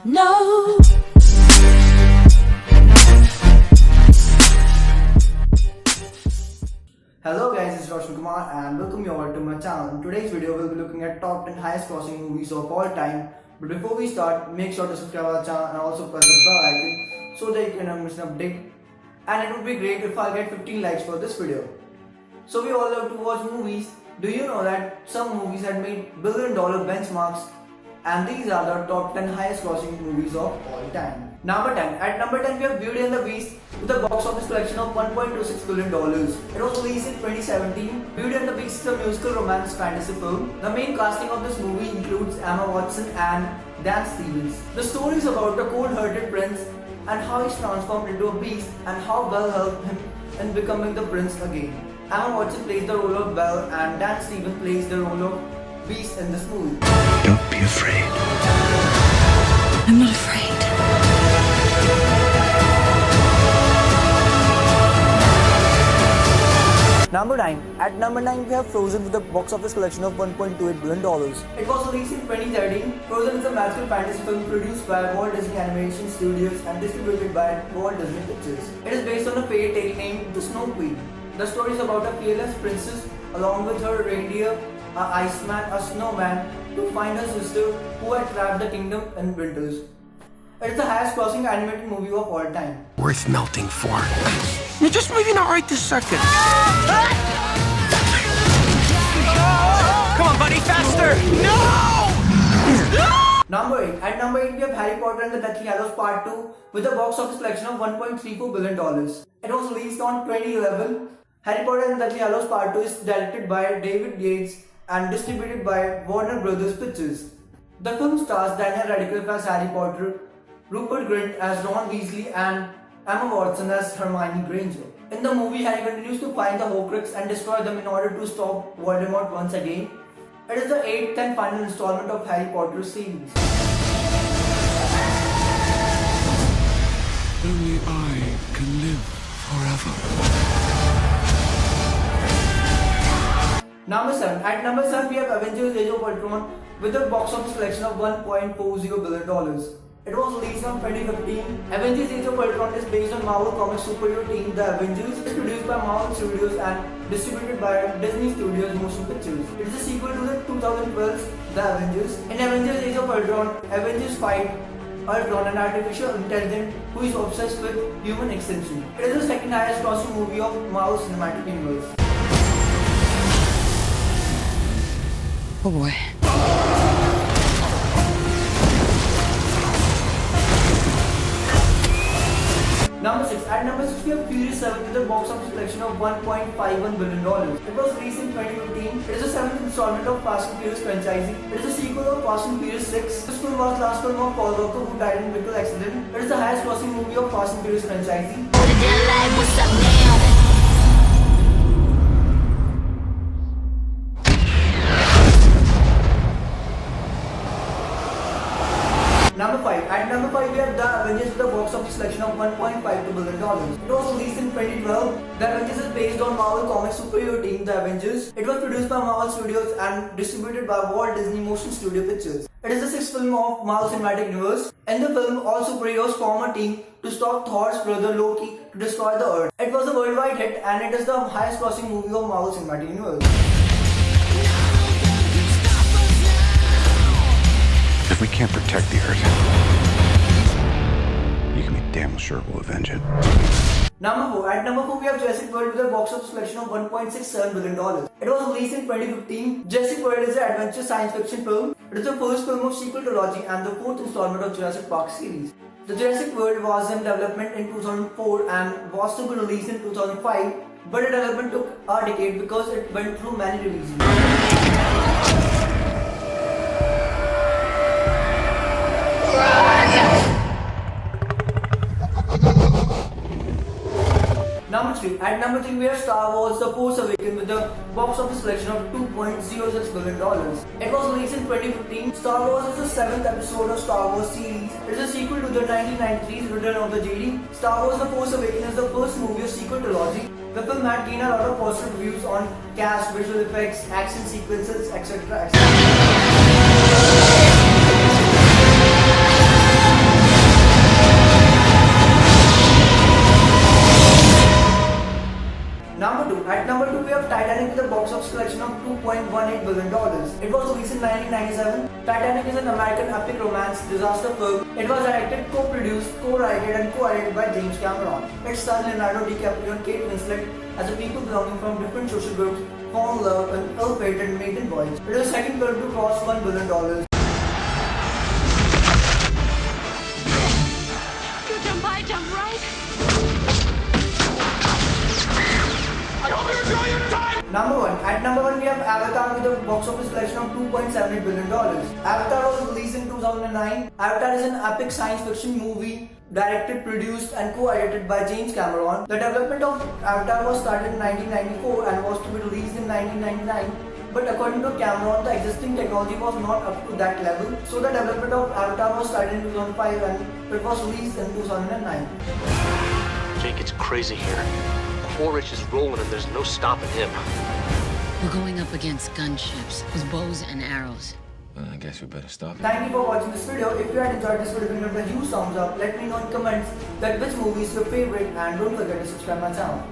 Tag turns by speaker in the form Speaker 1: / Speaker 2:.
Speaker 1: No.
Speaker 2: Hello guys, it's Roshan Kumar and welcome you all to my channel. In today's video, we'll be looking at top 10 highest grossing movies of all time. But before we start, make sure to subscribe our channel and also press the bell icon so that you can never miss an update. And it would be great if I get 15 likes for this video. So we all love to watch movies. Do you know that some movies had made billion-dollar benchmarks? And these are the top 10 highest grossing movies of all time. Number 10. At number 10 we have Beauty and the Beast with a box office collection of $1.26 billion. It was released in 2017. Beauty and the Beast is a musical romance fantasy film. The main casting of this movie includes Emma Watson and Dan Stevens. The story is about a cold-hearted prince and how he's transformed into a beast and how Belle helped him in becoming the prince again. Emma Watson plays the role of Belle and Dan Stevens plays the role of Beast in this movie.
Speaker 3: Don't be afraid.
Speaker 1: I'm not afraid.
Speaker 2: Number 9. At number 9 we have Frozen with a box office collection of $1.28 billion. It was released in 2013. Frozen is a magical fantasy film produced by Walt Disney Animation Studios and distributed by Walt Disney Pictures. It is based on a fairy tale named The Snow Queen. The story is about a fearless princess along with her reindeer, an iceman, a snowman, to find her sister who had trapped the kingdom in winters. It is the highest grossing animated movie of all time.
Speaker 3: Worth melting for. You're just maybe not right this second. Come on, buddy, faster! No!
Speaker 2: Number 8. At number 8 we have Harry Potter and the Deathly Hallows Part 2 with a box office collection of $1.34 billion. It was released on 2011. Harry Potter and the Deathly Hallows Part 2 is directed by David Yates and distributed by Warner Brothers Pictures. The film stars Daniel Radcliffe as Harry Potter, Rupert Grint as Ron Weasley and Emma Watson as Hermione Granger. In the movie, Harry continues to find the Horcrux and destroy them in order to stop Voldemort once again. It is the 8th and final installment of Harry Potter series.
Speaker 3: Only I can live forever.
Speaker 2: Number 7. At number 7 we have Avengers Age of Ultron with a box office collection of $1.40 billion. It was released in 2015. Avengers Age of Ultron is based on Marvel Comics superhero team The Avengers. It is produced by Marvel Studios and distributed by Disney Studios Motion Pictures. It is a sequel to the 2012's The Avengers. In Avengers Age of Ultron, Avengers fight Ultron, an artificial intelligence who is obsessed with human extinction. It is the second highest grossing movie of Marvel Cinematic Universe.
Speaker 1: Oh boy.
Speaker 2: Number 6. At number 6 we have Furious 7 with a box office collection of $1.51 billion. It was released in 2015. It is the 7th installment of Fast and Furious franchise. It is a sequel of Fast and Furious 6. This film was the last film of Paul Walker who died in a vehicle accident. It is the highest grossing movie of Fast and Furious franchise. Number 5. At number 5 we have The Avengers with a box office collection of $1.52 billion. It was released in 2012. The Avengers is based on Marvel Comics superhero team The Avengers. It was produced by Marvel Studios and distributed by Walt Disney Motion Studio Pictures. It is the 6th film of Marvel Cinematic Universe. In the film, all superheroes form a team to stop Thor's brother Loki to destroy the Earth. It was a worldwide hit and it is the highest grossing movie of Marvel Cinematic Universe.
Speaker 3: If we can't protect the Earth, you can be damn sure we'll avenge it.
Speaker 2: Number 4. At number 4 we have Jurassic World with a box office collection of $1.67 billion. It was released in 2015. Jurassic World is an adventure science fiction film. It is the first film of sequel trilogy and the 4th installment of Jurassic Park series. The Jurassic World was in development in 2004 and was to be released in 2005, but the development took a decade because it went through many releases. Number 3. At number 3 we have Star Wars The Force Awakens with a box office collection of $2.06 billion. It was released in 2015. Star Wars is the 7th episode of Star Wars series. It is a sequel to the 1993's Return of the Jedi. Star Wars The Force Awakens is the first movie of sequel trilogy. The film had gained a lot of positive reviews on cast, visual effects, action sequences, etc. collection of $2.18 billion. It was released in 1997. Titanic is an American epic romance disaster film. It was directed, co-produced, co-written and co-edited by James Cameron. It stars Leonardo DiCaprio and Kate Winslet as a people belonging from different social groups fall in love and ill-fated maiden voyage. It is the second film to cross $1 billion.
Speaker 4: You jump high, jump right.
Speaker 3: I hope you enjoy your time!
Speaker 2: Number 1. At number 1 we have Avatar with a box office collection of $2.78 billion. Avatar was released in 2009. Avatar is an epic science fiction movie directed, produced and co-edited by James Cameron. The development of Avatar was started in 1994 and was to be released in 1999. But according to Cameron, the existing technology was not up to that level. So the development of Avatar was started in 2005 and it was released in 2009.
Speaker 5: Jake, it's crazy here. Quaritch is rolling and there's no stopping him.
Speaker 6: We're going up against gunships with bows and arrows.
Speaker 7: Well, I guess we better stop it.
Speaker 2: Thank you for watching this video. If you had enjoyed this video, give it a huge thumbs up. Let me know in comments that which movie is your favorite and don't forget to subscribe my channel.